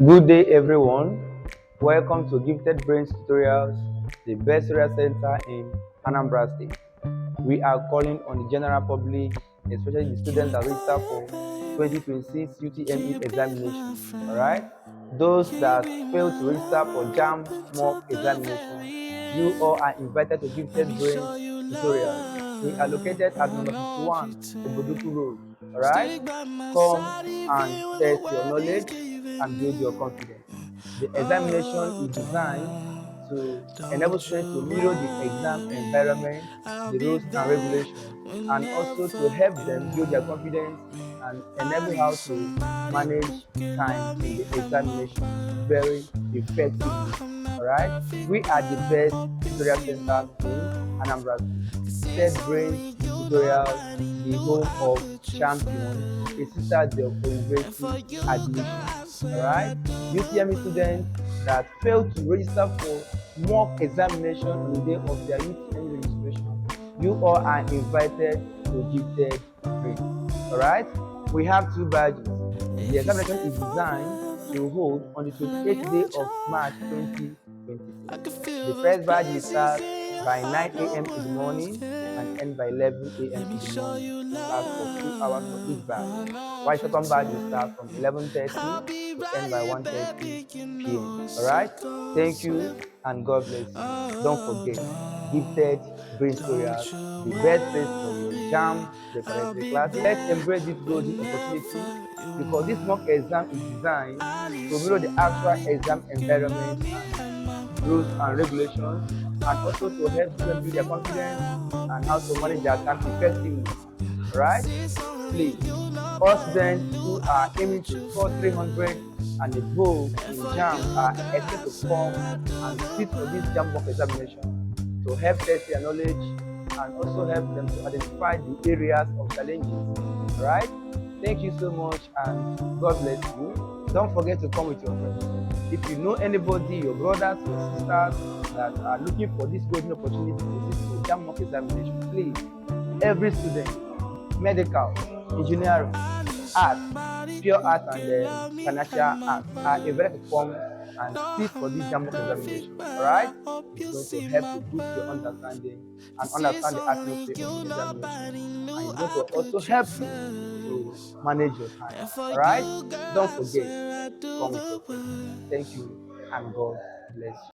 Good day, everyone. Welcome to Gifted Brains Tutorials, the best tutorial center in Anambra State. We are calling on the general public, especially the students that register for 2026 UTME examination. All right, those that fail to register for Jamb mock examination, you all are invited to Gifted Brains Tutorials. We are located at number 51 Oboduku Road. All right, come and test your knowledge and build your confidence. The examination is designed to enable students to mirror the exam environment, the rules and regulations, and also to help them build their confidence and enable how to manage time in the examination very effectively. Alright? We are the best tutorial center in Anambra State. Set Brain Tutorials, the home of champions, a citadel for university admission. Alright? UTME students that fail to register for mock examination on the day of their UTME registration, you all are invited to Gifted Brain. Alright? We have two badges. The examination is designed to hold on the 28th day of March 2026. The first badge will start by 9 a.m. in the morning and end by 11 a.m. in the morning. Last for 2 hours for each badge. While second batch will start from 11:30 to end by 1:30 p.m. Alright? Thank you and God bless you. Don't forget, Gifted Brain Tutorials, the best place for your jam preparatory class. Let's embrace this golden opportunity because this mock exam is designed to mirror the actual exam environment and rules and regulations, and also to help students build their confidence and how to manage their time effectively. Right? Please, all students who are aiming to score 300 and above in JAMB are expected to come and sit for this JAMB mock examination to help test their knowledge and also help them to identify the areas of challenges. Right? Thank you so much and God bless you. Don't forget to come with your friends. If you know anybody, your brothers, your sisters that are looking for this golden opportunity to sit for JAMB mock examination, please, every student, medical, engineering, art, pure art and financial art are invited to come and sit for this JAMB mock examination. Alright? It's going to help to boost your understanding and understand the atmosphere of the examination. And it's going to also help you to manage your time. Alright? Don't forget, come with your friends. Thank you and God bless you.